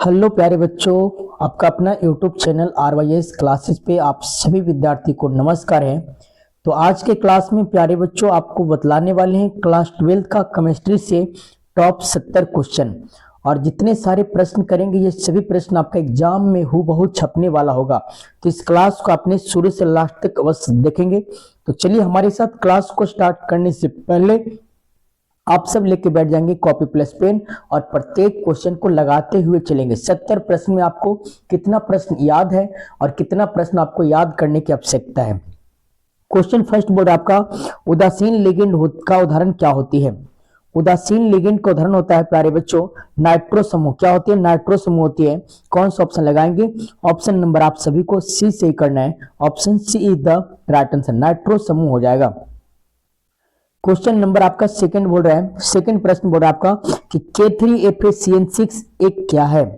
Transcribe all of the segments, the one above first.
Hello प्यारे बच्चों, आपका अपना यूट्यूब चैनल RYS क्लासेस पे आप सभी विद्यार्थी को नमस्कार है। तो आज के क्लास में प्यारे बच्चों आपको बतलाने वाले हैं क्लास 12 का केमिस्ट्री से टॉप 70 क्वेश्चन। और जितने सारे प्रश्न करेंगे ये सभी प्रश्न आपका एग्जाम में हूबहू छपने वाला होगा। तो इस क्लास को आपने शुरू से लास्ट तक अवश्य देखेंगे। तो चलिए हमारे साथ क्लास को स्टार्ट करने से पहले आप सब लेके बैठ जाएंगे कॉपी प्लस पेन और प्रत्येक क्वेश्चन को लगाते हुए चलेंगे। 70 प्रश्न में आपको कितना प्रश्न याद है और कितना प्रश्न आपको याद करने की आवश्यकता है। क्वेश्चन फर्स्ट बोर्ड आपका, उदासीन लिगेंड का उदाहरण क्या होती है। उदासीन लिगेंड का उदाहरण होता है प्यारे बच्चों नाइट्रो समूह। क्या होती है? नाइट्रो समूह होती है। कौन सा ऑप्शन लगाएंगे? ऑप्शन नंबर आप सभी को सी से ही करना है। Option C is the right answer, nitro समूह हो जाएगा। क्वेश्चन नंबर आपका सेकंड बोल रहा है, सेकंड प्रश्न बोल रहा है आपका कि K3FeCN6 एक क्या है।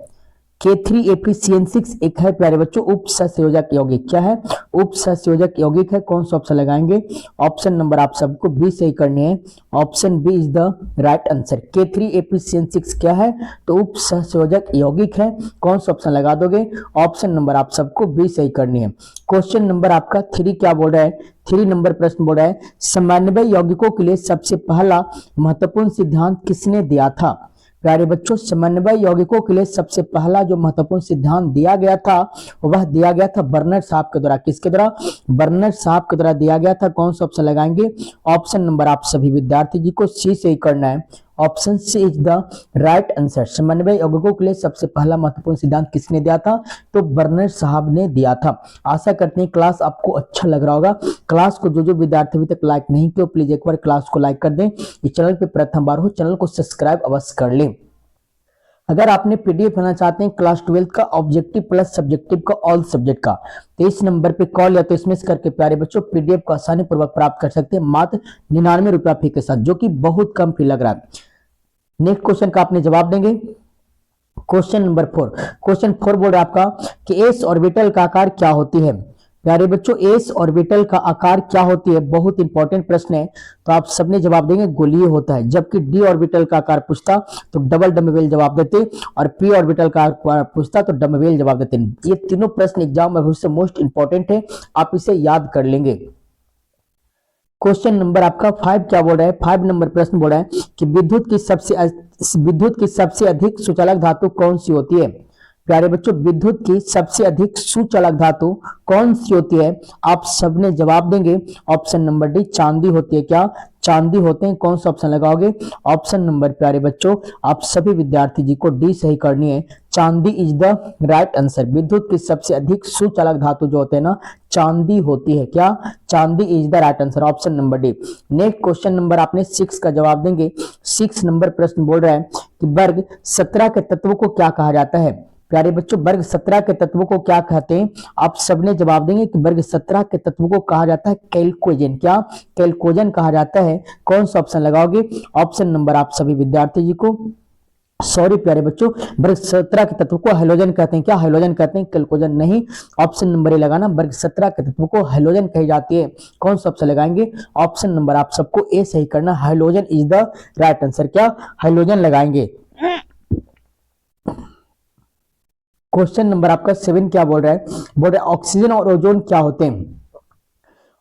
K3FeCN6 एक है प्यारे बच्चों उपसंयोजक यौगिक। क्या है? उपसंयोजक यौगिक है। कौन सा ऑप्शन लगाएंगे? ऑप्शन नंबर आप सबको बी सही करनी है। Option B is the right answer. K3FeCN6 क्या है? तो उपसंयोजक यौगिक है। कौन सा ऑप्शन लगा दोगे? ऑप्शन नंबर आप सबको बी सही करनी है। क्वेश्चन नंबर आपका 3 क्या बोल रहा है? 3 नंबर प्रश्न बोल रहा है समन्वय यौगिकों के लिए सबसे पहला महत्वपूर्ण सिद्धांत किसने दिया था। प्यारे बच्चों समन्वय यौगिकों के लिए सबसे पहला जो महत्वपूर्ण सिद्धांत दिया गया था वह दिया गया था बर्नर साहब के द्वारा। किसके द्वारा? बर्नर साहब के द्वारा दिया गया था। कौन सा ऑप्शन लगाएंगे? ऑप्शन नंबर आप सभी विद्यार्थी जी को सी से ही करना है। Option C is the right answer. समन्वय यौगिकों के लिए सबसे पहला महत्वपूर्ण सिद्धांत किसने दिया था? तो बर्नर साहब ने दिया था। आशा करते हैं क्लास आपको अच्छा लग रहा होगा। क्लास को जो विद्यार्थी अभी तक लाइक नहीं किया प्लीज एक बार क्लास को लाइक कर दें। इस चैनल पे प्रथम बार हो चैनल को सब्सक्राइब अवश्य कर लें। अगर आपने पीडीएफ लेना चाहते हैं क्लास 12 का ऑब्जेक्टिव प्लस सब्जेक्टिव का ऑल सब्जेक्ट का, तो इस नंबर पे कॉल या तो एसएमएस करके प्यारे बच्चों पीडीएफ को आसानी पूर्वक प्राप्त कर सकते हैं मात्र 99 रुपया फी के साथ, जो कि बहुत कम फी लग रहा है। नेक्स्ट क्वेश्चन का आपने जवाब देंगे। क्वेश्चन नंबर 4, क्वेश्चन 4 बोल रहा है आपका कि एस ऑर्बिटल का आकार क्या होती है। प्यारे बच्चों एस ऑर्बिटल का आकार क्या होती है? बहुत इंपॉर्टेंट प्रश्न है। तो आप सबने जवाब देंगे गोलीय होता है। जबकि डी ऑर्बिटल का आकार पूछता तो डबल डम्बेल जवाब देते और पी ऑर्बिटल का आकार पूछता तो डम्बेल जवाब देते। ये तीनों प्रश्न एग्जाम में से मोस्ट इंपॉर्टेंट है, आप इसे याद कर लेंगे। क्वेश्चन नंबर आपका 5 क्या बोल रहा है? 5 नंबर प्रश्न बोल रहा है कि विद्युत की सबसे अधिक सुचालक धातु कौन सी होती है। प्यारे बच्चों विद्युत की सबसे अधिक सुचालक धातु कौन सी होती है? आप सबने जवाब देंगे ऑप्शन नंबर डी चांदी होती है। क्या? चांदी होते हैं। कौन सा ऑप्शन लगाओगे? ऑप्शन नंबर प्यारे बच्चों आप सभी विद्यार्थी जी को डी सही करनी है। चांदी इज द राइट आंसर। विद्युत की सबसे अधिक सुचालक धातु जो होते हैं ना चांदी होती है। क्या? चांदी is the right answer, option number D. Next question number आपने 6 का जवाब देंगे। 6 नंबर प्रश्न बोल रहा है कि वर्ग 17 के तत्वों को क्या कहा जाता है। प्यारे बच्चों वर्ग 17 के तत्वों को क्या कहते हैं? आप सबने जवाब देंगे कि वर्ग 17 के तत्वों को कहा जाता है कैल्कोजेन। क्या? कैल्कोजेन कहा जाता है। कौन सा ऑप्शन लगाओगे? ऑप्शन नंबर आप सभी विद्यार्थी जी को सॉरी प्यारे बच्चों वर्ग 17 के तत्वों को हेलोजन कहते हैं। क्या? हेलोजन कहते हैं, कैल्कोजेन नहीं। ऑप्शन नंबर ए लगाना, वर्ग 17 के तत्वों को हेलोजन कही जाती है। कौन सा ऑप्शन लगाएंगे? ऑप्शन नंबर आप सबको ए सही करना, halogen is the right answer. क्या? हेलोजन लगाएंगे। क्वेश्चन नंबर आपका 7 क्या बोल रहा है? बोल रहा है ऑक्सीजन और ओजोन क्या होते हैं।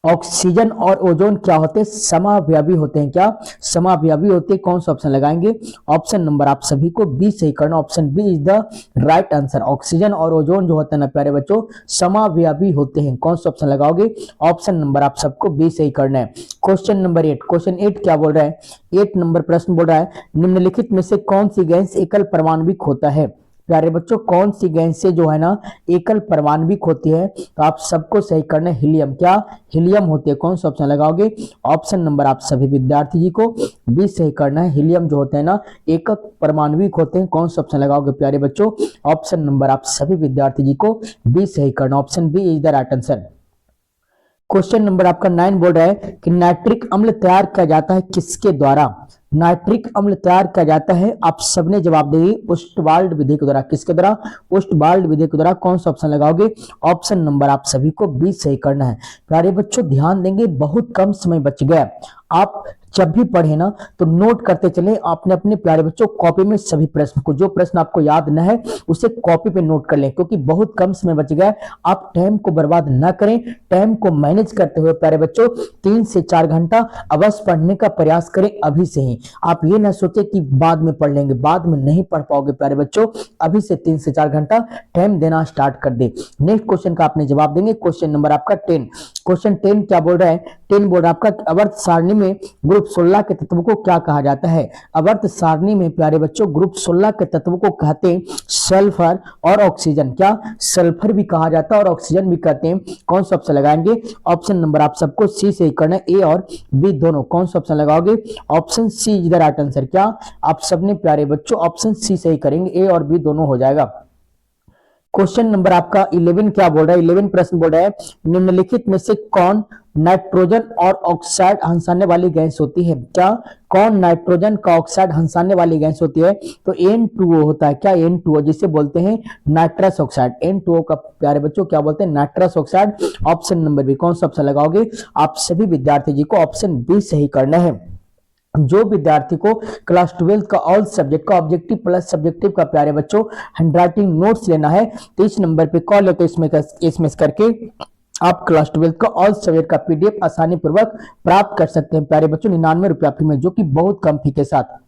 ऑक्सीजन और ओजोन क्या होते हैं? समावयवी होते हैं। क्या? समावयवी होते हैं। कौन सा ऑप्शन लगाएंगे? ऑप्शन नंबर आप सभी को बी सही करना, option B is the right answer. Oxygen और ओजोन जो होते हैं ना प्यारे बच्चों समावयवी होते हैं। कौन सा ऑप्शन लगाओगे? ऑप्शन नंबर आप सबको बी सही करना है। क्वेश्चन नंबर 8, क्वेश्चन 8 क्या बोल रहा है? 8 नंबर प्रश्न बोल रहा है निम्नलिखित में से कौन सी गैस एकल परमाणविक होता है। प्यारे बच्चों कौन सी गैस से जो है ना एकल परमाणविक होती है? तो आप सबको सही करना है हीलियम। क्या? हीलियम होती है। कौन सा ऑप्शन लगाओगे? ऑप्शन नंबर आप सभी विद्यार्थी जी को बी सही करना है। हीलियम जो होते हैं ना एकक परमाणविक होते हैं। कौन सा ऑप्शन लगाओगे प्यारे बच्चों? ऑप्शन नंबर आप सभी विद्यार्थी जी को बी सही करना, option B is the right answer. Question number आपका 9 बोल रहा है कि नाइट्रिक अम्ल तैयार किया जाता है किसके द्वारा। नाइट्रिक अम्ल तैयार किया जाता है, आप सबने जवाब देंगे ओस्टवाल्ड विधि के द्वारा। किसके द्वारा? ओस्टवाल्ड विधि के द्वारा। कौन सा ऑप्शन लगाओगे? ऑप्शन नंबर आप सभी को बी सही करना है। प्यारे बच्चों ध्यान देंगे बहुत कम समय बच गया, आप जब भी पढ़े ना तो नोट करते चले अपने अपने प्यारे बच्चों कॉपी में सभी प्रश्न को, जो प्रश्न आपको याद न है उसे कॉपी पे नोट कर लें, क्योंकि बहुत कम समय बच गया है। आप टाइम को बर्बाद ना करें, टाइम को मैनेज करते हुए प्यारे बच्चों 3 से 4 घंटा अवश्य पढ़ने का प्रयास करें अभी से ही। आप ये ना सोचे कि बाद में पढ़ लेंगे, बाद में नहीं पढ़ पाओगे प्यारे बच्चों, अभी से 3 से 4 घंटा टाइम देना स्टार्ट कर दे। नेक्स्ट क्वेश्चन का आपने जवाब देंगे, क्वेश्चन नंबर आपका 10। क्वेश्चन 10 क्या बोल रहा है? 10 बोल रहा है आपका अवर्त सारणी में ग्रुप 16 के तत्व को क्या कहा जाता है? अवर्त सारणी में प्यारे बच्चों ग्रुप 16 के तत्व को कहते हैं सल्फर और ऑक्सीजन। क्या सल्फर भी कहा जाता है और ऑक्सीजन भी कहते हैं? कौन सा ऑप्शन लगाएंगे? ऑप्शन नंबर आप सबको सी से ही करना है, ए और बी दोनों। कौन सा ऑप्शन लगाओगे? Option C is the right answer. क्या आप सबने प्यारे बच्चों ऑप्शन सी से ही करेंगे, ए और बी दोनों हो जाएगा। क्वेश्चन नंबर आपका 11 क्या बोल रहा है? 11 प्रश्न बोल रहा है निम्नलिखित में से कौन नाइट्रोजन और ऑक्साइड हंसाने वाली गैस होती है? क्या कौन नाइट्रोजन का ऑक्साइड हंसाने वाली गैस होती है? तो N2O होता है। क्या N2O जिसे बोलते हैं नाइट्रस ऑक्साइड, N2O का प्यारे बच्चों क्या बोलते हैं? Nitrous oxide. Option number B. कौन सा ऑप्शन लगाओगे? आप सभी विद्यार्थी जी को ऑप्शन बी सही करना है। जो विद्यार्थी को क्लास 12 का ऑल सब्जेक्ट का ऑब्जेक्टिव प्लस सब्जेक्टिव का प्यारे बच्चों हैंडराइटिंग नोट्स लेना है तो इस नंबर पे कॉल है, तो इसमें करके आप क्लास 12 का ऑल सब्जेक्ट का पीडीएफ आसानी पूर्वक प्राप्त कर सकते हैं प्यारे बच्चों 99 रुपया फी में, जो कि बहुत कम फी के साथ।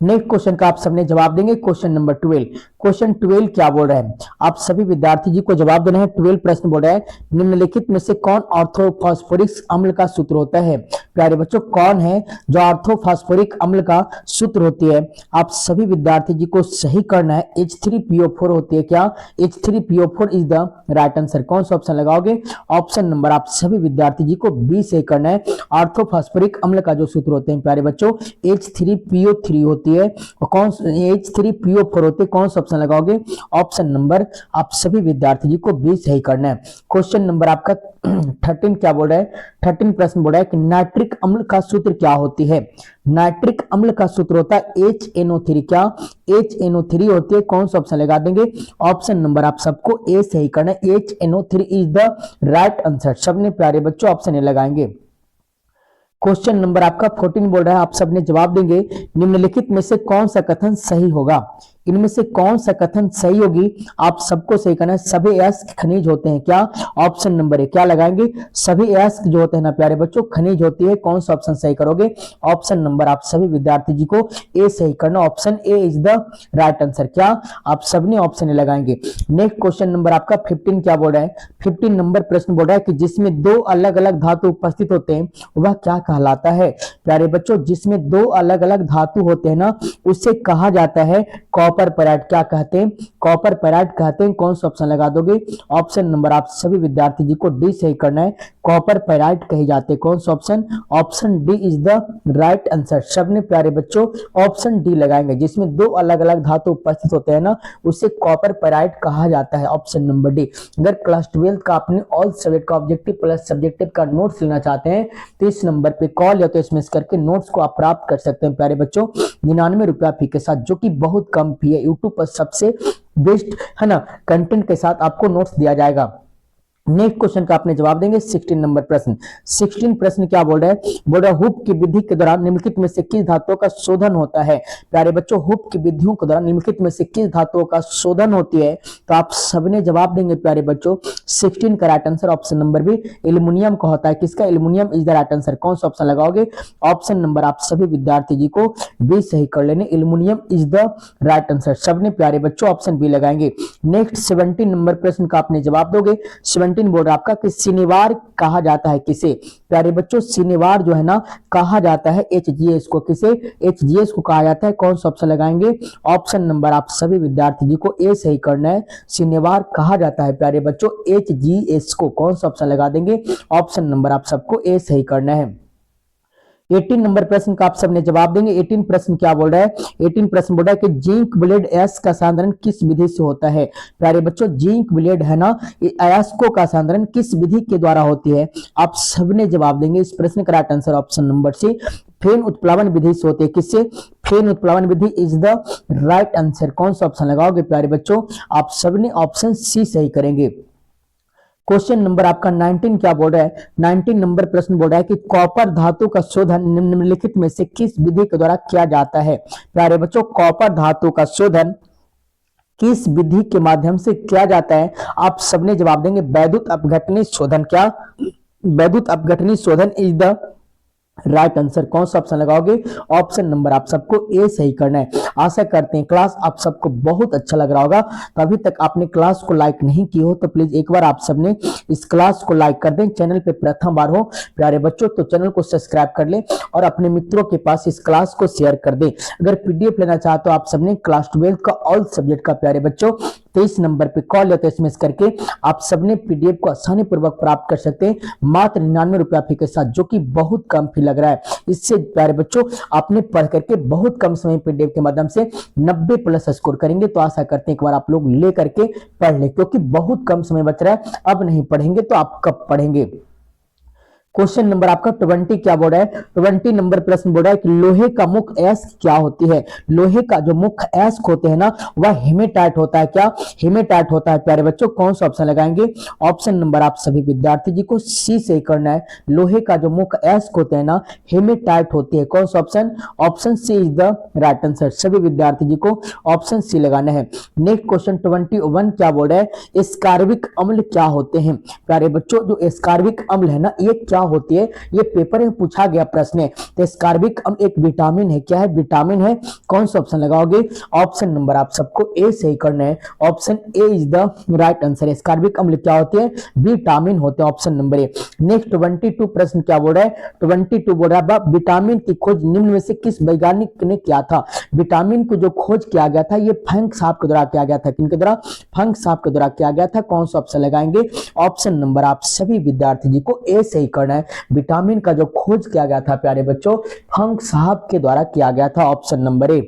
नेक्स्ट क्वेश्चन का आप सबने जवाब देंगे, क्वेश्चन नंबर 12। क्वेश्चन 12 क्या बोल रहे हैं? आप सभी विद्यार्थी जी को जवाब देना है। 12 प्रश्न बोल रहा है निम्नलिखित में से कौन ऑर्थोफॉस्फोरिक अम्ल का सूत्र होता है? प्यारे बच्चों कौन है जो ऑर्थोफॉस्फोरिक अम्ल का सूत्र होती है? आप सभी विद्यार्थी जी को सही करना है। H3PO4 होती है। क्या H3PO4 is the right answer. कौन सा ऑप्शन लगाओगे? ऑप्शन नंबर आप सभी विद्यार्थी जी को बी सही करना है। ऑर्थोफॉस्फोरिक अम्ल का जो सूत्र होते हैं प्यारे बच्चों H3PO3 होती है और कौन H3PO4 होते हैं। कौन सा ऑप्शन लगाओगे? ऑप्शन नंबर आप सभी विद्यार्थी जी को बी सही करना है। क्वेश्चन नंबर आपका 13 क्या बोल रहा है? 13 प्रश्न बोल रहा है कि नाइट्रिक अम्ल का सूत्र क्या होती है? नाइट्रिक अम्ल का सूत्र होता है HNO3। क्या HNO3 होती है? कौन सा ऑप्शन लगा देंगे? ऑप्शन नंबर आप सबको ए सही करना है। HNO3 is the right answer. सबने प्यारे बच्चों ऑप्शन ए लगाएंगे। क्वेश्चन नंबर आपका 14 बोल रहा है, आप सबने जवाब देंगे निम्नलिखित में से कौन सा कथन सही होगा? इनमें से कौन सा कथन सही होगी? आप सबको सही करना है। सभी अयस्क खनिज होते हैं। क्या ऑप्शन नंबर ए। क्या लगाएंगे? सभी अयस्क जो होते हैं ना प्यारे बच्चों खनिज होती है। कौन सा ऑप्शन सही करोगे? ऑप्शन नंबर आप सभी विद्यार्थी जी को ए सही करना। Option A is the right answer. क्या आप सबने ऑप्शन ए लगाएंगे? नेक्स्ट क्वेश्चन नंबर आपका 15 क्या बोल रहा है? 15 नंबर प्रश्न बोल रहा है कि जिसमें दो अलग अलग धातु उपस्थित होते हैं वह क्या कहलाता है? प्यारे बच्चों जिसमें दो अलग अलग धातु होते हैं ना उसे कहा जाता है कॉपर पैराइट। क्या कहते हैं? कॉपर पैराइट कहते हैं। कौन सा ऑप्शन लगा दोगे? ऑप्शन नंबर आप सभी विद्यार्थी जी को डी सही करना है। कॉपर पैराइट कहे जाते हैं। कौन सा option? Option D is the right answer. सबने प्यारे बच्चों ऑप्शन डी लगाएंगे। जिसमें दो अलग अलग धातु उपस्थित होते हैं ना उसे कॉपर पैराइट कहा जाता है। Option number D. अगर क्लास 12 का अपने ऑल सब्जेक्ट का ऑब्जेक्टिव प्लस सब्जेक्टिव का नोट्स लेना चाहते हैं तो इस नंबर पे कॉल या तो एसएमएस करके नोट्स को आप प्राप्त कर सकते हैं प्यारे बच्चों 99 रुपया फी के साथ, जो कि बहुत कम फी है। यूट्यूब पर सबसे बेस्ट है ना कंटेंट के साथ आपको नोट्स दिया जाएगा। नेक्स्ट क्वेश्चन का आपने जवाब देंगे 16 नंबर प्रश्न। 16 प्रश्न क्या बोल रहा है? बोल रहा है हुप की विधि के दौरान निम्नलिखित में से किस धातुओं का शोधन होता है? प्यारे बच्चों हुप की विधियों के दौरान निम्नलिखित में से किस धातुओं का शोधन होती है? तो आप सबने जवाब देंगे प्यारे बच्चों 16 का right answer option number B aluminium का होता है। किसका? Aluminium is the right answer. कौन सा ऑप्शन लगाओगे? ऑप्शन नंबर आप सभी विद्यार्थी जी को बी सही कर लेने। Aluminium is the right answer. सबने प्यारे बच्चों ऑप्शन बी लगाएंगे। नेक्स्ट 17 नंबर प्रश्न का आपने जवाब दोगे। 17 बोल रहा आपका कि शनिवार कहा जाता है किसे? प्यारे बच्चों शनिवार जो है ना कहा जाता है HGS को। किसे? HGS को कहा जाता है। कौन सा ऑप्शन लगाएंगे? ऑप्शन नंबर आप सभी विद्यार्थी जी को ए सही करना है। शनिवार कहा जाता है प्यारे बच्चों HGS को। कौन सा ऑप्शन लगा देंगे? ऑप्शन नंबर आप सबको ए सही करना है। 18 नंबर प्रश्न का आप सबने जवाब देंगे। 18 प्रश्न क्या बोल रहा है? 18 प्रश्न बोल रहा है कि जिंक ब्लेड अयस्क का सांद्रण किस विधि से होता है? प्यारे बच्चों जिंक ब्लेड है ना अयस्कों का सांद्रण किस विधि के द्वारा होती है? आप सबने जवाब देंगे इस प्रश्न का right answer option number C फेन उत्प्लावन विधि से होती है। किससे? फेन उत्प्लावन विधि इज द राइट आंसर। कौन सा ऑप्शन लगाओगे प्यारे बच्चों? आप सबने ऑप्शन सी सही करेंगे। क्वेश्चन नंबर आपका 19 क्या बोल रहा है? 19 नंबर प्रश्न बोल रहा है कि कॉपर धातु का शोधन निम्नलिखित में से किस विधि के द्वारा किया जाता है? प्यारे बच्चों, कॉपर धातु का शोधन किस विधि के माध्यम से किया जाता है? आप सबने जवाब देंगे वैद्युत अपघटनी शोधन। क्या वैद्युत अपघटनी शोधन इज द राइट आंसर। कौन सा ऑप्शन लगाओगे? ऑप्शन नंबर आप सबको ए सही करना है। आशा करते हैं क्लास आप सबको बहुत अच्छा लग रहा होगा। तो अभी तक आपने क्लास को लाइक नहीं की हो तो प्लीज एक बार आप सबने इस क्लास को लाइक कर दें। चैनल पे प्रथम बार हो प्यारे बच्चों तो चैनल को सब्सक्राइब कर ले और अपने मित्रों के पास इस क्लास को शेयर कर दे। अगर पीडीएफ लेना चाहते हो आप सबने क्लास 12 का ऑल सब्जेक्ट का प्यारे बच्चों 23 नंबर पे कॉल या तो एसएमएस करके आप सबने पीडीएफ को आसानी पूर्वक प्राप्त कर सकते हैं मात्र 99 रुपया फी के साथ, जो कि बहुत कम फी लग रहा है। इससे प्यारे बच्चों आपने पढ़ करके बहुत कम समय पीडीएफ के माध्यम से 90 प्लस स्कोर करेंगे। तो आशा करते हैं एक बार आप लोग ले करके पढ़ ले, क्योंकि बहुत कम समय बच रहा है। अब नहीं पढ़ेंगे तो आप कब पढ़ेंगे? क्वेश्चन नंबर आपका 20 क्या बोल रहा है? 20 नंबर प्रश्न बोल रहा है कि लोहे का मुख एस क्या होती है? लोहे का जो मुख एस होते हैं ना वह हेमेटाइट होता है। क्या हेमेटाइट होता है प्यारे बच्चों? कौन सा ऑप्शन लगाएंगे? ऑप्शन नंबर आप सभी विद्यार्थी जी को सी से करना है। लोहे का जो मुख एस होते हैं ना हेमेटाइट होती है। कौन सा option? Option C is the right answer. सभी विद्यार्थी जी को ऑप्शन सी लगाना है। नेक्स्ट क्वेश्चन 21 क्या बोल रहा है? एस्कार्बिक अम्ल क्या होते हैं? प्यारे बच्चों जो एस्कार्बिक अम्ल है ना ये क्या होती है? ये पेपर में पूछा गया प्रश्न है। तो एस्कार्बिक अम्ल एक विटामिन है। क्या है? विटामिन है। कौन सा ऑप्शन लगाओगे? ऑप्शन नंबर आप सबको ए सही करना है। Option A is the right answer. Ascorbic अम्ल क्या होते हैं? विटामिन होते हैं। Option number A. नेक्स्ट 22 प्रश्न क्या बोल रहा है? 22 बोल रहा है विटामिन की खोज निम्न में से किस वैज्ञानिक ने किया था? विटामिन को जो खोज किया गया था ये फंक साहब के द्वारा किया गया था। किनके द्वारा? फंक साहब के द्वारा किया गया था। कौन सा ऑप्शन लगाएंगे? ऑप्शन नंबर आप सभी विद्यार्थी जी को ए सही करना है। विटामिन का जो खोज किया गया था प्यारे बच्चों फंक साहब के द्वारा किया गया था। Option number A.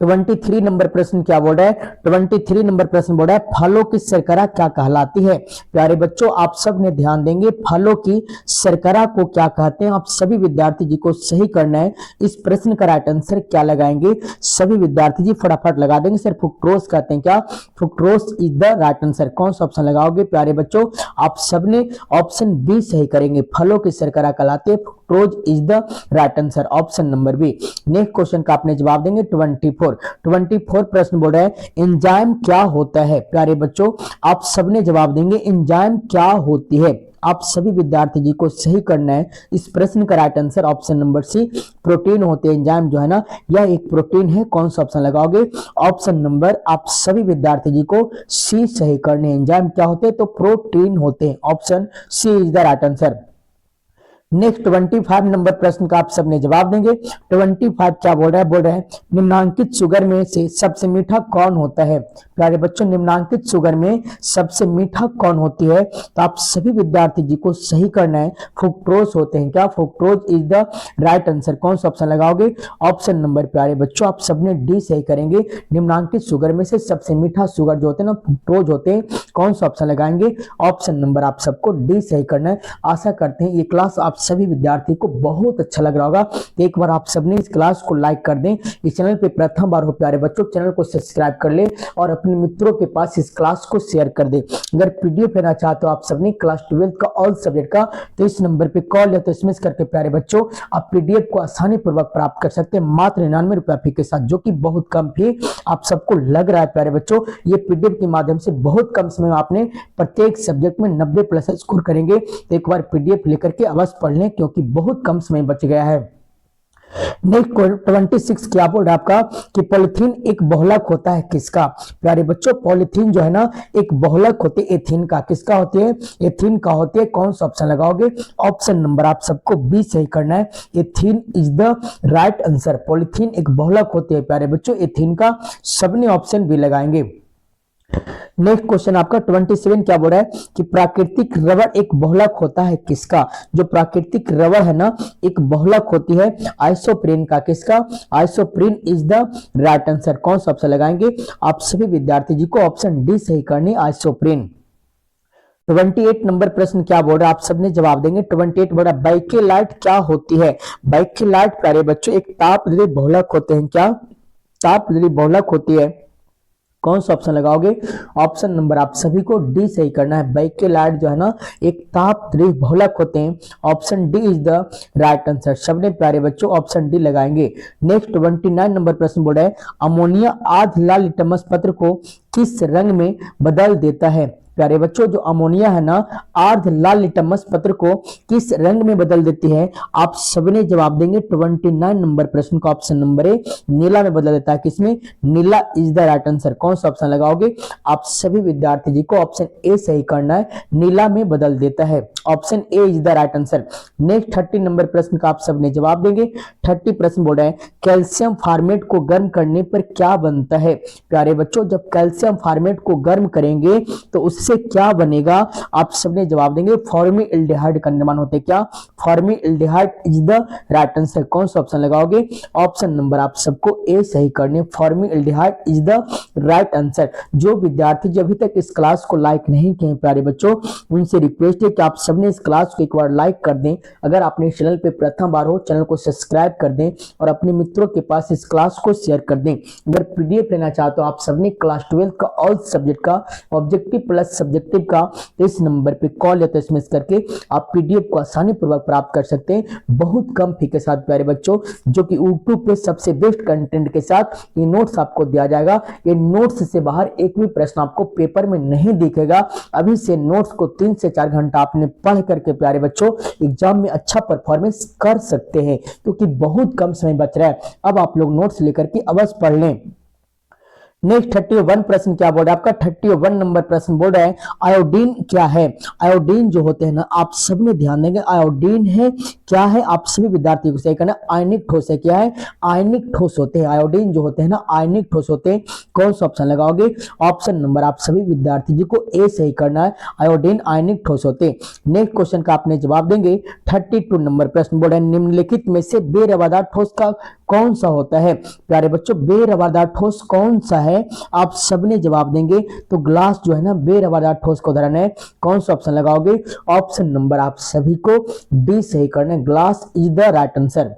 23 नंबर प्रश्न क्या बोल रहा है? 23 नंबर प्रश्न बोल रहा है फलों की शर्करा क्या कहलाती है? प्यारे बच्चों आप सब ने ध्यान देंगे फलों की शर्करा को क्या कहते हैं? आप सभी विद्यार्थी जी को सही करना है। इस प्रश्न का राइट आंसर क्या लगाएंगे? सभी विद्यार्थी जी फटाफट लगा देंगे। सर फ्रुक्टोज कहते हैं। क्या? Fructose is the right answer. कौन सा ऑप्शन लगाओगे प्यारे बच्चों? आप सबने ऑप्शन बी सही करेंगे। फलों की शर्करा कहलाते हैं। Fructose is the right answer. Option number B. Next question का आपने जवाब देंगे 24 प्रश्न बोल रहा है एंजाइम क्या होता है? प्यारे बच्चों आप सबने जवाब देंगे एंजाइम क्या होती है। आप सभी विद्यार्थी जी को सही करना है। इस प्रश्न का right answer option number C protein होते हैं। एंजाइम जो है ना यह एक प्रोटीन है। कौन सा ऑप्शन लगाओगे? ऑप्शन नंबर आप सभी विद्यार्थी जी को सी सही करने। एंजाइम क्या होते हैं? तो प्रोटीन होते हैं। Option C is the right answer. Next 25 number प्रश्न का आप सबने जवाब देंगे। 25 क्या बोल रहा है? बोल रहा है निम्नांकित शुगर में से सबसे मीठा कौन होता है? प्यारे बच्चों निम्नांकित शुगर में सबसे मीठा कौन होती है? तो आप सभी विद्यार्थी जी को सही करना है। फ्रुक्टोज होते हैं। क्या? Fructose is the right answer. कौन सा ऑप्शन लगाओगे? ऑप्शन नंबर प्यारे बच्चों आप सबने डी सही करेंगे। निम्नांकित शुगर में से सबसे मीठा शुगर जो होते हैं ना फ्रुक्टोज होते हैं। कौन सा ऑप्शन लगाएंगे? ऑप्शन नंबर आप सबको डी सही करना है। आशा करते हैं ये क्लास आप सभी विद्यार्थी को बहुत अच्छा लग रहा होगा। तो एक बार आप सबने इस क्लास को लाइक कर दें। इस चैनल पे प्रथम बार हो प्यारे बच्चों चैनल को सब्सक्राइब कर ले और अपने मित्रों के पास इस क्लास को शेयर कर दे। अगर पीडीएफ लेना चाहते हो आप सबने क्लास 12 का ऑल सब्जेक्ट का तो इस नंबर पे कॉल या तो एसएमएस करके प्यारे बच्चों आप पीडीएफ को आसानी पूर्वक प्राप्त कर सकते हैं मात्र 99 रुपया फी के साथ, जो कि बहुत कम फी आप सबको लग रहा है प्यारे बच्चों। ये पीडीएफ के माध्यम से बहुत कम समय में आपने प्रत्येक सब्जेक्ट में 90 प्लस स्कोर करेंगे। तो एक बार पीडीएफ लेकर के अवश्य पढ़ लें क्योंकि बहुत कम समय बच गया है। नेक्स्ट 26 क्या बोल रहा है आपका कि पॉलिथीन एक बहुलक होता है किसका? प्यारे बच्चों पॉलिथीन जो है ना एक बहुलक होती है एथीन का। किसका होती है? एथीन का होती है। कौन सा ऑप्शन लगाओगे? ऑप्शन नंबर आप सबको बी सही करना है। Ethene is the right answer. Polythene एक बहुलक होती है प्यारे बच्चों एथीन का। सबने ऑप्शन बी लगाएंगे। नेक्स्ट क्वेश्चन आपका 27 क्या बोल रहा है कि प्राकृतिक रबर एक बहुलक होता है किसका? जो प्राकृतिक रबर है ना एक बहुलक होती है आइसोप्रीन का। किसका? Isoprene is the right answer. कौन सा ऑप्शन लगाएंगे? आप सभी विद्यार्थी जी को ऑप्शन डी सही करनी आइसोप्रीन। 28 नंबर प्रश्न क्या बोल रहा है? आप सबने जवाब देंगे। 28 बोल रहा है बाइकेलाइट क्या होती है? बाइकेलाइट प्यारे बच्चों एक तापद्रव्य बहुलक होते हैं। क्या? तापद्रव्य बहुलक होती है। कौन सा ऑप्शन लगाओगे? ऑप्शन नंबर आप सभी को डी सही करना है। बैकेलाइट जो है ना एक ताप त्रिभ बहुलक होते हैं। Option D is the right answer. सबने प्यारे बच्चों ऑप्शन डी लगाएंगे। नेक्स्ट 29 नंबर प्रश्न बोल रहा है अमोनिया आध लाल लिटमस पत्र को किस रंग में बदल देता है? प्यारे बच्चों जो अमोनिया है ना अर्ध लाल लिटमस पत्र को किस रंग में बदल देती है? आप सबने जवाब देंगे 29 नंबर प्रश्न का ऑप्शन नंबर ए नीला में बदल देता है। किसमें? नीला इज द राइट आंसर। कौन सा ऑप्शन लगाओगे? आप सभी विद्यार्थी जी को ऑप्शन ए सही करना है, नीला में बदल देता है। Option A is the right answer. Next 30 number प्रश्न का आप सबने जवाब देंगे। 30 प्रश्न बोल रहे हैं कैल्शियम फॉर्मेट को गर्म करने पर क्या बनता है? प्यारे बच्चों जब कैल्शियम फॉर्मेट को गर्म करेंगे तो उससे क्या बनेगा? आप सबने जवाब देंगे फॉर्मिल्डिहाइड का निर्माण होता है। क्या? फॉर्मिल्डिहाइड इज द राइट आंसर। कौन सा ऑप्शन लगाओगे? ऑप्शन नंबर आप सबको ए सही करने, फॉर्मिल्डिहाइड इज द राइट आंसर। जो विद्यार्थी जो अभी तक इस क्लास को लाइक नहीं किए प्यारे बच्चों उनसे रिक्वेस्ट है कि आप सबने इस क्लास को एक बार लाइक कर दें। अगर आपने चैनल पे प्रथम बार हो चैनल को सब्सक्राइब कर दें और अपने मित्रों के पास इस क्लास को शेयर कर दें। अगर पीडीएफ लेना चाहते हो आप सबने क्लास 12 का ऑल सब्जेक्ट का ऑब्जेक्टिव प्लस सब्जेक्टिव का इस नंबर पे कॉल या तो एसएमएस करके आप पीडीएफ को आसानी पूर्वक प्राप्त कर सकते हैं बहुत कम फी के साथ प्यारे बच्चों, जो कि यूट्यूब पे सबसे बेस्ट कंटेंट के साथ ये नोट्स आपको दिया जाएगा। ये नोट्स से बाहर एक भी प्रश्न आपको पेपर में नहीं दिखेगा। अभी से नोट्स को 3 से 4 घंटा आपने पढ़ करके प्यारे बच्चों एग्जाम में अच्छा परफॉर्मेंस कर सकते हैं, क्योंकि बहुत कम समय बच रहा है। अब आप लोग नोट्स लेकर के अवश्य पढ़ लें। नेक्स्ट 31 प्रश्न क्या बोल रहा है आपका? 31 नंबर प्रश्न बोल रहा है आयोडीन क्या है? आयोडीन जो होते हैं ना आप सबने ध्यान देंगे आयोडीन है क्या है? आप सभी विद्यार्थियों को सही करना है। आयनिक ठोस है। क्या है? आयनिक ठोस होते हैं। आयोडीन जो होते हैं ना आयनिक ठोस होते हैं। कौन सा ऑप्शन लगाओगे? ऑप्शन नंबर आप सभी विद्यार्थी जी को ए सही करना है। आयोडीन आयनिक ठोस होते हैं। नेक्स्ट क्वेश्चन का आपने जवाब देंगे। 32 नंबर प्रश्न बोल रहा है निम्नलिखित में से बेरवादार ठोस का कौन सा होता है? प्यारे बच्चों बेरवादार ठोस कौन सा है? आप सबने जवाब देंगे तो ग्लास जो है ना बेरवादार ठोस का उदाहरण है। कौन सा ऑप्शन लगाओगे? ऑप्शन नंबर आप सभी को डी सही करना है। Glass is the right answer.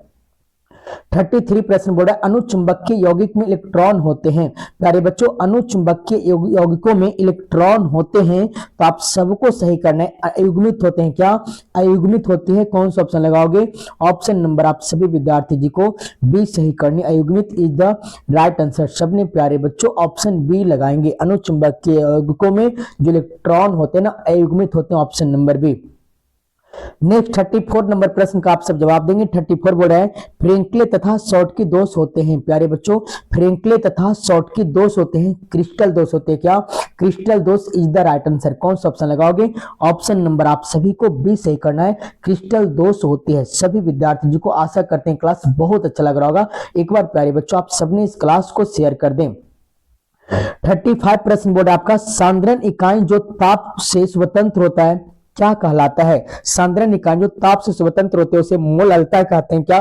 33 प्रश्न बोल रहा है अनुचुंबकीय यौगिक में इलेक्ट्रॉन होते हैं। प्यारे बच्चों अनुचुंबकीय यौगिकों में इलेक्ट्रॉन होते हैं तो आप सबको सही करना है। अयुग्मित होते हैं। क्या? अयुग्मित होते हैं। कौन सा ऑप्शन लगाओगे? ऑप्शन नंबर आप सभी विद्यार्थी जी को बी सही करनी। अयुग्मित इज द राइट आंसर। सबने प्यारे बच्चों ऑप्शन बी लगाएंगे। अनुचुंबकीय यौगिकों में जो इलेक्ट्रॉन होते हैं ना अयुग्मित होते हैं। Option number B. Next 34 number प्रश्न का आप सब जवाब देंगे। 34 बोल रहा है फ्रेंकले तथा शॉर्टकी दोष होते हैं। प्यारे बच्चों फ्रेंकले तथा शॉर्टकी दोष होते हैं, क्रिस्टल दोष होते हैं। क्या? क्रिस्टल दोष इज द राइट आंसर। कौन सा ऑप्शन लगाओगे? ऑप्शन नंबर आप सभी को बी सही करना है। क्रिस्टल दोष होते हैं। सभी विद्यार्थी जी को आशा करते हैं क्लास बहुत अच्छा लग रहा होगा। एक बार प्यारे बच्चों आप सबने इस क्लास को शेयर कर दें। 35 प्रश्न बोर्ड आपका सांद्रण इकाई जो ताप से स्वतंत्र होता है क्या कहलाता है? सांद्रण इकाई जो ताप से स्वतंत्र होते हैं उसे मोललता कहते हैं। क्या?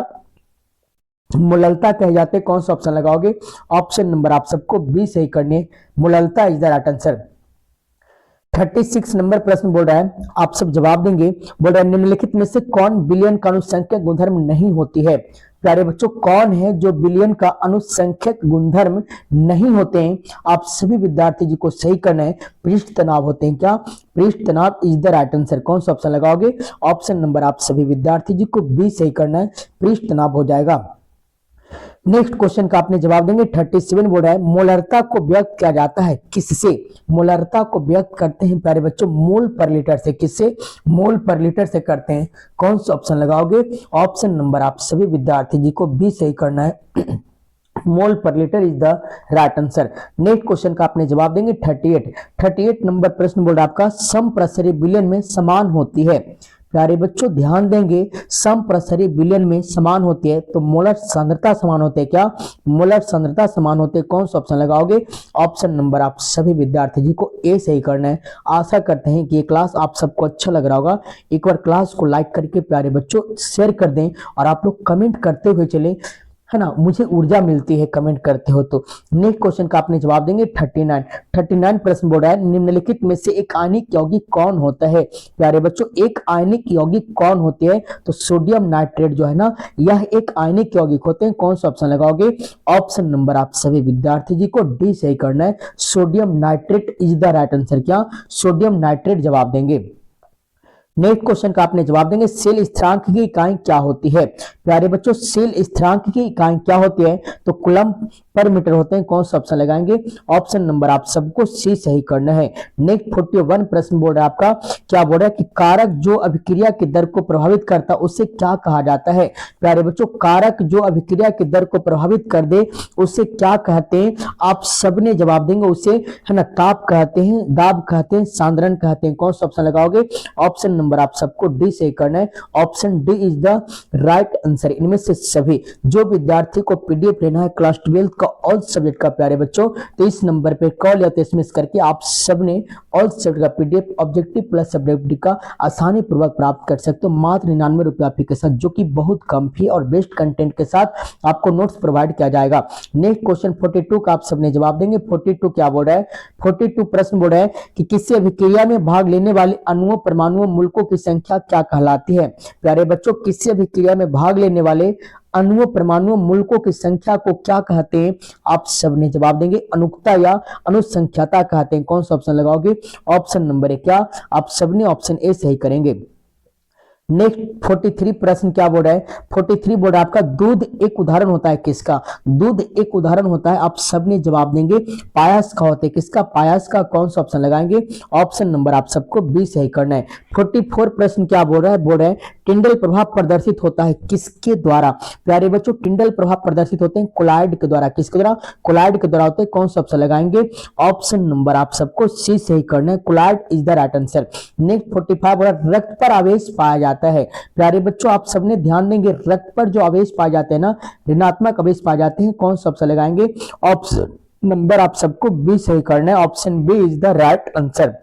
मोललता कहे जाते हैं। कौन सा ऑप्शन लगाओगे? ऑप्शन नंबर आप सबको बी सही करनी है। मोललता इज द राइट आंसर। 36 नंबर प्रश्न बोल रहा है आप सब जवाब देंगे। बोल रहा है निम्नलिखित में से कौन विलयन का अनुसंख्यक गुणधर्म नहीं होती है? प्यारे बच्चों कौन है जो विलयन का अनुसंख्यक गुणधर्म नहीं होते हैं? आप सभी विद्यार्थी जी को सही करना है। पृष्ठ तनाव होते हैं। क्या? पृष्ठ तनाव इज द राइट आंसर। कौन सा ऑप्शन लगाओगे? ऑप्शन नंबर आप सभी विद्यार्थी जी को बी सही करना है। पृष्ठ तनाव हो जाएगा। नेक्स्ट क्वेश्चन का आपने जवाब देंगे। 37 बोल रहा है मोलरता को व्यक्त किया जाता है किससे? मोलरता को व्यक्त करते हैं प्यारे बच्चों मोल पर लीटर से। किससे? मोल पर लीटर से करते हैं। कौन सा ऑप्शन लगाओगे? ऑप्शन नंबर आप सभी विद्यार्थी जी को बी सही करना है। मोल पर litre is the right answer. Next question का आपने जवाब देंगे। 38 नंबर प्रश्न बोल रहा है आपका समप्रसरी विलयन में समान होती है। प्यारे बच्चों ध्यान देंगे समप्रसरी विलयन में समान होती है तो मोलर सांद्रता समान होते हैं। क्या? मोलर सांद्रता समान होते हैं। कौन सा ऑप्शन लगाओगे? ऑप्शन नंबर आप सभी विद्यार्थी जी को ए सही करना है। आशा करते हैं कि ये क्लास आप सबको अच्छा लग रहा होगा। एक बार क्लास को लाइक करके प्यारे बच्चों शेयर कर दें और आप लोग कमेंट करते हुए चलें। है ना, मुझे ऊर्जा मिलती है, कमेंट करते हो तो। नेक्स्ट क्वेश्चन का आपने जवाब देंगे 39 प्रश्न बोल रहा है निम्नलिखित में से एक आयनिक यौगिक कौन होता है। प्यारे बच्चों, एक आयनिक यौगिक कौन होते हैं, तो सोडियम नाइट्रेट जो है ना, यह एक आयनिक यौगिक होते हैं। कौन सा ऑप्शन लगाओगे, ऑप्शन नंबर आप सभी विद्यार्थी जी को डी सही करना है, sodium nitrate is the right answer. क्या, सोडियम नाइट्रेट जवाब देंगे। नेक्स्ट क्वेश्चन का आपने जवाब देंगे सेल स्थिरांक की इकाई क्या होती है। प्यारे बच्चों, सेल स्थिरांक की इकाई क्या होती है, तो कूलम पर मीटर होते हैं। कौन सा ऑप्शन लगाएंगे, ऑप्शन नंबर आप सबको सी सही करना है। नेक्स्ट 41 प्रश्न बोल रहा है आपका, क्या बोल रहा है कि कारक जो अभिक्रिया की दर को प्रभावित करता है उसे क्या कहा जाता है। प्यारे बच्चों, कारक जो अभिक्रिया की दर को प्रभावित कर दे उसे क्या कहते हैं, आप सबने जवाब देंगे उसे, है ना, ताप कहते हैं, दाब कहते हैं, सांद्रण कहते हैं। कौन सा ऑप्शन लगाओगे, ऑप्शन नंबर आप सबको डी सही करना है, option D is the right answer. इनमें से सभी जो विद्यार्थी को पीडीएफ लेना है क्लास 12 का ऑल सब्जेक्ट का, प्यारे बच्चों, तो इस नंबर पे कॉल या तो एसएमएस करके आप सबने ऑल सब्जेक्ट का पीडीएफ ऑब्जेक्टिव प्लस सब्जेक्टिव का आसानी पूर्वक प्राप्त कर सकते हो मात्र 99 रुपया फी के साथ, जो कि बहुत कम फी और बेस्ट कंटेंट के साथ आपको नोट्स प्रोवाइड किया जाएगा। नेक्स्ट क्वेश्चन 42 का आप सबने जवाब देंगे। 42 क्या बोल रहा है, 42 प्रश्न बोल रहा है कि किसी अभिक्रिया में भाग लेने वाले अणुओं परमाणुओं मूलकों की संख्या क्या कहलाती है। प्यारे बच्चों, किसी अभिक्रिया में भाग लेने वाले अणुओं परमाणुओं मूलकों की संख्या को क्या कहते हैं, आप सबने जवाब देंगे अनुकता या अनुसंख्याता कहते हैं। कौन सा ऑप्शन लगाओगे, ऑप्शन नंबर 1 क्या, आप सबने ऑप्शन ए सही करेंगे। नेक्स्ट 43 प्रश्न क्या बोल रहा है, 43 बोल रहा है आपका दूध एक उदाहरण होता है किसका, दूध एक उदाहरण होता है, आप सबने जवाब देंगे पायस का होता है। किसका, पायस का। कौन सा ऑप्शन लगाएंगे, ऑप्शन नंबर आप सबको बी सही करना है। 44 प्रश्न क्या बोल रहा है, बोल रहा है टिंडल प्रभाव प्रदर्शित होता है किसके द्वारा। प्यारे बच्चों, टिंडल प्रभाव प्रदर्शित होते हैं कोलाइड के द्वारा। किसके द्वारा, कोलाइड के द्वारा होते हैं। कौन सा ऑप्शन लगाएंगे, ऑप्शन नंबर आप सबको सी सही करना है, colloid is the right answer. Next 45 बोल रहा है रक्त पर आवेश पाया जाता है। प्यारे बच्चों, आप सबने ध्यान देंगे रक्त पर जो आवेश पाए जाते हैं ना, ऋणात्मक आवेश पाए जाते हैं। कौन सा ऑप्शन लगाएंगे, ऑप्शन नंबर आप सबको बी सही करना है, option B is the right answer.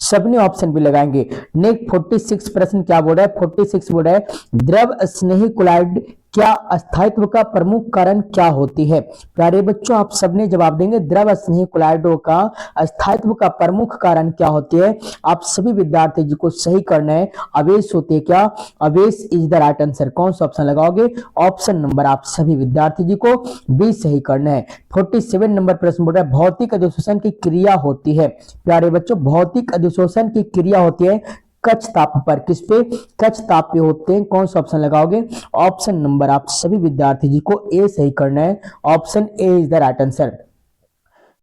सबने ऑप्शन भी लगाएंगे। नेक्स्ट 46 प्रश्न क्या बोल रहा है, 46 बोल रहा है द्रव स्नेही कोलाइड क्या अस्थायित्व का प्रमुख कारण क्या होती है। प्यारे बच्चों, आप सबने जवाब देंगे द्रव स्नेही कोलाइडों का अस्थायित्व का प्रमुख कारण क्या होती है। आप सभी विद्यार्थी जी को सही करना है, आवेश होती है। क्या, आवेश इज द राइट आंसर। कौन सा ऑप्शन लगाओगे, ऑप्शन नंबर आप सभी विद्यार्थी जी को बी सही करना है। 47 नंबर प्रश्न बोल रहा है भौतिक अधिशोषण की क्रिया होती है। प्यारे बच्चों, भौतिक अधिशोषण की क्रिया होती है कच्छ ताप पर। किस पे, कच्छ ताप पे होते हैं। कौन सा ऑप्शन लगाओगे, ऑप्शन नंबर आप सभी विद्यार्थी जी को ए सही करना है, option A is the right answer.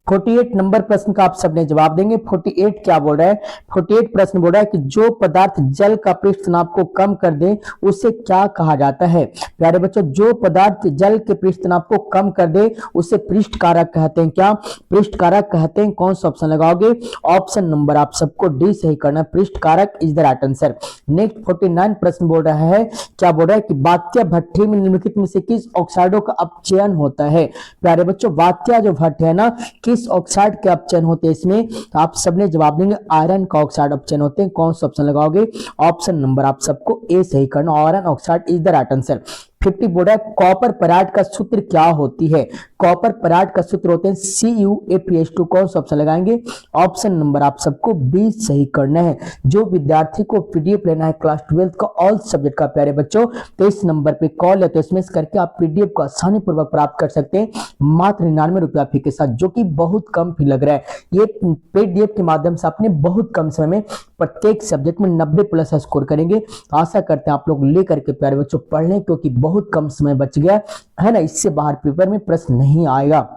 48 number प्रश्न का आप सबने जवाब देंगे। 48 क्या बोल रहा है, 48 प्रश्न बोल रहा है कि जो पदार्थ जल का पृष्ठ तनाव को कम कर दे उसे क्या कहा जाता है। प्यारे बच्चों, जो पदार्थ जल के पृष्ठ तनाव को कम कर दे उसे पृष्ठ कारक कहते हैं। क्या, पृष्ठ कारक कहते हैं। कौन सा ऑप्शन लगाओगे, ऑप्शन नंबर आप सबको डी सही करना, पृष्ठ कारक is the right answer. Next 49 प्रश्न बोल रहा है, क्या बोल रहा है कि वात्या भट्ठी में निम्नलिखित में से किस ऑक्साइडों का अपचयन होता है। प्यारे बच्चों, वात्या जो भट्ट है ना, किस ऑक्साइड के अपचयन होते हैं इसमें, तो आप सबने जवाब देंगे आयरन का ऑक्साइड अपचयन होते हैं। कौन सा ऑप्शन लगाओगे, ऑप्शन नंबर आप सबको ए सही करना, iron oxide is the right answer. 50 बोल रहा है कॉपर पराइड का सूत्र क्या होती है। कॉपर पराइड का सूत्र होते हैं CuFeS2। कौन सा ऑप्शन लगाएंगे, ऑप्शन नंबर आप सबको बी सही करना है। जो विद्यार्थी को पीडीएफ लेना है क्लास 12 का ऑल सब्जेक्ट का, प्यारे बच्चों, तो इस नंबर पे कॉल या तो एसएमएस करके आप पीडीएफ को आसानी पूर्वक प्राप्त कर सकते हैं मात्र 99 रुपया फी के साथ, जो कि बहुत कम फी लग रहा है। ये पीडीएफ के माध्यम से आपने बहुत कम समय में प्रत्येक सब्जेक्ट में 90 प्लस स्कोर करेंगे। आशा करते हैं आप लोग लेकर के प्यारे बच्चों पढ़ लें, क्योंकि बहुत कम समय बच गया है ना, इससे बाहर पेपर में प्रश्न नहीं आएगा।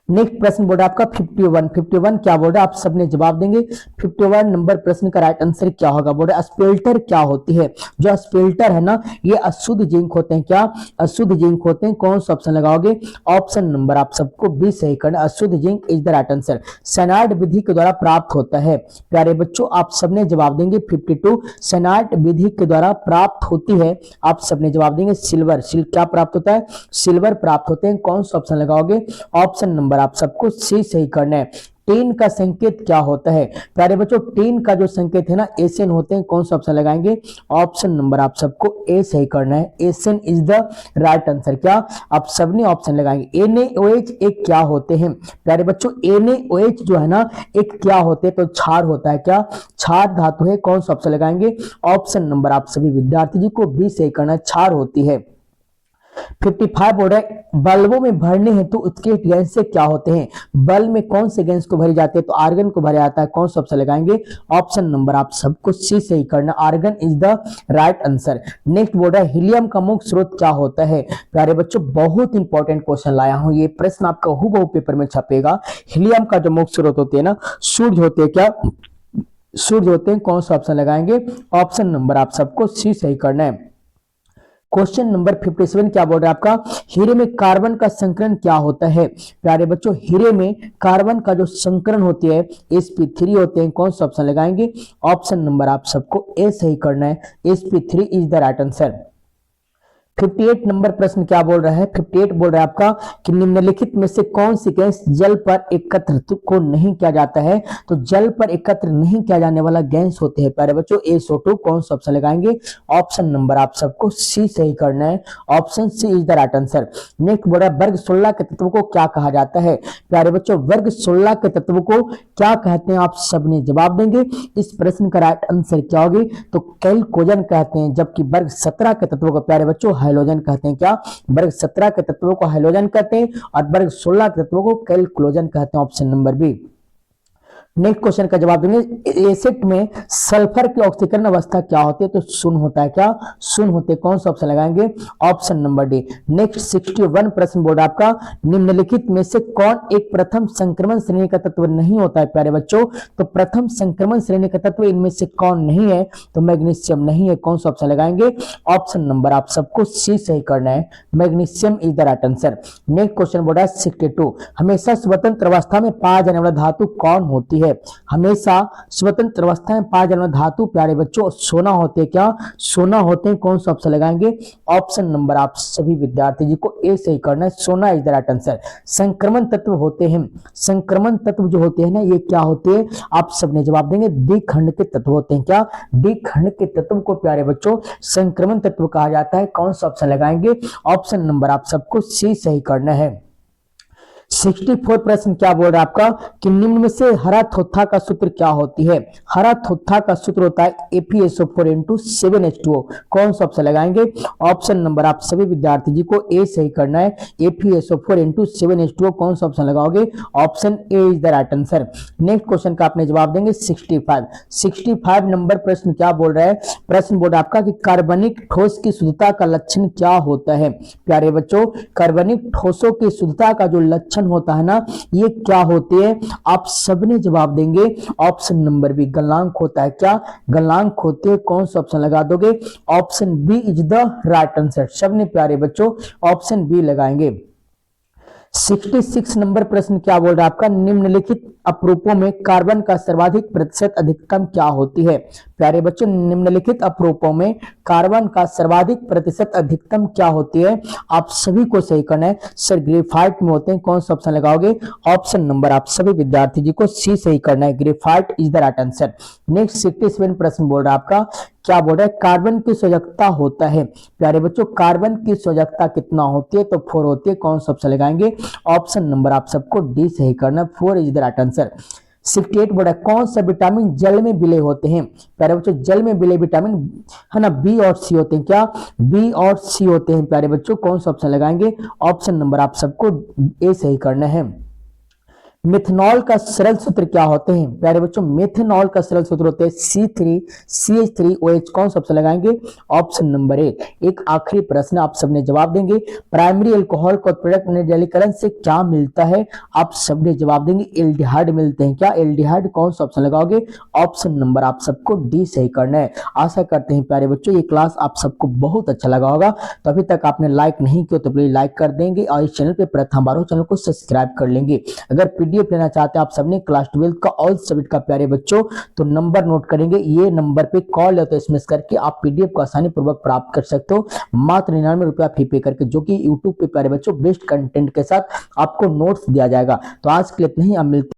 नेक्स्ट प्रश्न बोल रहा है आपका 51 क्या बोल रहा है, आप सबने जवाब देंगे। 51 नंबर प्रश्न का राइट आंसर क्या होगा, बोल रहा है स्पेल्टर क्या होती है। जो स्पेल्टर है ना, ये अशुद्ध जिंक होते हैं। क्या, अशुद्ध जिंक होते हैं। कौन सा ऑप्शन लगाओगे, ऑप्शन नंबर आप सबको बी सही करना, अशुद्ध zinc is the right answer. Cyanide विधि के द्वारा प्राप्त होता है। प्यारे बच्चों, आप सबने जवाब देंगे 52 सैनाइड विधि के द्वारा प्राप्त होती है। आप सबने जवाब देंगे सिल्वर। क्या प्राप्त होता है, सिल्वर प्राप्त होते हैं। कौन सा ऑप्शन लगाओगे, ऑप्शन नंबर आप सबको सी सही करना है। टेन का संकेत क्या होता है? प्यारे बच्चों टेन का जो संकेत है ना एसएन होते हैं। कौन सा ऑप्शन लगाएंगे? ऑप्शन नंबर आप सबको ए सही करना है। SN is the right answer. क्या आप सबने ऑप्शन लगाएंगे? एनएओएच एक क्या होते हैं? प्यारे बच्चों एनएओएच जो है ना एक क्या होते हैं? तो क्षार होता है। क्या क्षार धातु है? कौन सा ऑप्शन लगाएंगे? ऑप्शन नंबर आप सभी विद्यार्थी जी को बी सही करना है। क्षार होती है। 55 बोल रहा है बल्बों में भरने हैं तो उसके गैस से क्या होते हैं? बल्ब में कौन से गैस को भरी जाती है? तो आर्गन को भरा जाता है। कौन सा ऑप्शन लगाएंगे? ऑप्शन नंबर आप सबको सी सही करना, argon is the right answer. Next बोल रहा है हीलियम का मुख्य स्रोत क्या होता है? प्यारे बच्चों बहुत इंपॉर्टेंट क्वेश्चन लाया हूं, ये प्रश्न आपका हूबहू पेपर में छपेगा। हीलियम का जो मुख्य स्रोत होते हैं ना सूर्य होते हैं। क्या सूर्य होते हैं? कौन सा ऑप्शन लगाएंगे? ऑप्शन नंबर आप सबको सी सही करना है। क्वेश्चन नंबर 57 क्या बोल रहा है आपका? हीरे में कार्बन का संकरण क्या होता है? प्यारे बच्चों हीरे में कार्बन का जो संकरण होती है sp3 होते हैं। कौन सा ऑप्शन लगाएंगे? ऑप्शन नंबर आप सबको ए सही करना है। sp3 is the right answer. 58 number प्रश्न क्या बोल रहा है? 58 बोल रहा है आपका कि निम्नलिखित में से कौन सी गैस जल पर एकत्र को नहीं किया जाता है? तो जल पर एकत्र नहीं किया जाने वाला गैस होते हैं प्यारे बच्चों SO2। कौन सा ऑप्शन लगाएंगे? ऑप्शन नंबर आप सबको सी सही करना है। Option C is the right answer. Next बोल रहा है वर्ग 16 के तत्व को क्या कहा जाता है? प्यारे बच्चों वर्ग 16 के तत्व को क्या कहते हैं? आप सबने जवाब देंगे। इस प्रश्न का राइट आंसर क्या होगी? तो कैल्कोजन कहते हैं। जबकि वर्ग 17 के तत्वों को प्यारे बच्चों हाइलोजन कहते हैं। क्या वर्ग 17 के तत्वों को हाइलोजन कहते हैं और वर्ग 16 के तत्वों को कैल्कुलोजन कहते हैं। Option number B. Next question का जवाब देंगे एसिड में सल्फर की ऑक्सीकरण अवस्था क्या होती है? तो शून्य होता है। क्या शून्य होते हैं? कौन सा ऑप्शन लगाएंगे? Option number D. नेक्स्ट 61 प्रश्न बोर्ड आपका निम्नलिखित में से कौन एक प्रथम संक्रमण श्रेणी का तत्व नहीं होता है? प्यारे बच्चों तो प्रथम संक्रमण श्रेणी का तत्व इनमें से कौन नहीं है? तो मैग्नीशियम नहीं है। कौन सा ऑप्शन लगाएंगे? ऑप्शन नंबर आप सबको सी सही करना है। Magnesium is the right answer. Next question board है 62 हमेशा स्वतंत्र अवस्था में पाया जाने वाला धातु कौन होती है? हमेशा स्वतंत्र अवस्था में पाया जाने वाला धातु प्यारे बच्चों सोना होते हैं। क्या सोना होते हैं? कौन सा ऑप्शन लगाएंगे? ऑप्शन नंबर आप सभी विद्यार्थी जी को ए सही करना है। सोना इज द राइट आंसर। संक्रमण तत्व होते हैं। संक्रमण तत्व जो होते हैं ना ये क्या होते हैं? आप सबने जवाब देंगे डी खंड के तत्व होते हैं। क्या डी खंड के तत्व को प्यारे बच्चों संक्रमण तत्व कहा जाता है। कौन सा ऑप्शन लगाएंगे? ऑप्शन नंबर आप सबको सी सही करना है। 64 प्रश्न क्या बोल रहा है आपका कि निम्न में से हरा थोथा का सूत्र क्या होती है? हरा थोथा का सूत्र होता है FeSO4 7H2O। कौन सा ऑप्शन लगाएंगे? ऑप्शन नंबर आप सभी विद्यार्थी जी को ए सही करना है। FeSO4 7H2O कौन सा ऑप्शन लगाओगे? Option A is the right answer. Next question का आपने जवाब देंगे 65 नंबर प्रश्न क्या बोल रहा है? प्रश्न बोल रहा है आपका कि कार्बनिक ठोस की शुद्धता का लक्षण क्या होता है? प्यारे बच्चों कार्बनिक ठोसों की शुद्धता का जो लक्षण होता है ना ये क्या होते हैं? आप सबने जवाब देंगे ऑप्शन नंबर बी गलनांक होता है। क्या गलनांक होते हैं? कौन सा ऑप्शन लगा दोगे? Option B is the right answer. सबने प्यारे बच्चों ऑप्शन बी लगाएंगे। 66 नंबर प्रश्न क्या बोल रहा है आपका निम्नलिखित अपरूपों में कार्बन का सर्वाधिक प्रतिशत अधिकतम क्या होती है? प्यारे बच्चों निम्नलिखित अपरूपों में कार्बन का सर्वाधिक प्रतिशत अधिकतम क्या होती है? आप सभी को सही करना है। सर ग्रेफाइट में होते हैं। कौन सा ऑप्शन लगाओगे? ऑप्शन नंबर आप सभी विद्यार्थी जी को सी सही करना है। Graphite is the right answer. Next 67 प्रश्न बोल रहा है आपका क्या बोल रहा है? कार्बन की संयोजकता होता है। प्यारे बच्चों कार्बन की संयोजकता कितना होती है? तो 4 होती है। कौन सा ऑप्शन लगाएंगे? ऑप्शन नंबर आप सबको डी सही करना है। 4 इज द राइट आंसर। 68 बोल रहा है कौन सा विटामिन जल में विलय होते हैं? प्यारे बच्चों जल में विलय विटामिन है ना बी और सी होते हैं। क्या बी और सी होते हैं प्यारे बच्चों? कौन सा ऑप्शन लगाएंगे? ऑप्शन नंबर आप सबको ए सही करना है। मिथनॉल का सरल सूत्र क्या होते हैं? प्यारे बच्चों मिथनॉल का सरल सूत्र होते हैं C3CH3OH। कौन सा ऑप्शन लगाएंगे? Option number A. एक आखिरी प्रश्न आप सबने जवाब देंगे प्राइमरी अल्कोहल का प्रोडक्ट निर्जलीकरण से क्या मिलता है? आप सबने जवाब देंगे एल्डिहाइड मिलते हैं। क्या एल्डिहाइड? कौन सा ऑप्शन लगाओगे? ऑप्शन नंबर आप सबको डी सही करना है। आशा करते हैं प्यारे बच्चों ये क्लास आप सबको बहुत अच्छा लगा होगा। तो अभी तक आपने लाइक नहीं किया तो प्लीज लाइक कर देंगे और इस चैनल पे प्रथम बार हो चैनल को सब्सक्राइब कर लेंगे। अगर पीडीएफ लेना चाहते हैं आप सबने क्लास 12 का ऑल सब्जेक्ट का प्यारे बच्चों तो नंबर नोट करेंगे ये नंबर पे कॉल या तो एसएमएस करके आप पीडीएफ को आसानी पूर्वक प्राप्त कर सकते हो मात्र 99 रुपया फी पे करके, जो कि यूट्यूब पे प्यारे बच्चों बेस्ट कंटेंट के साथ आपको नोट्स दिया जाएगा। तो आज के लिए इतना ही, अब मिलते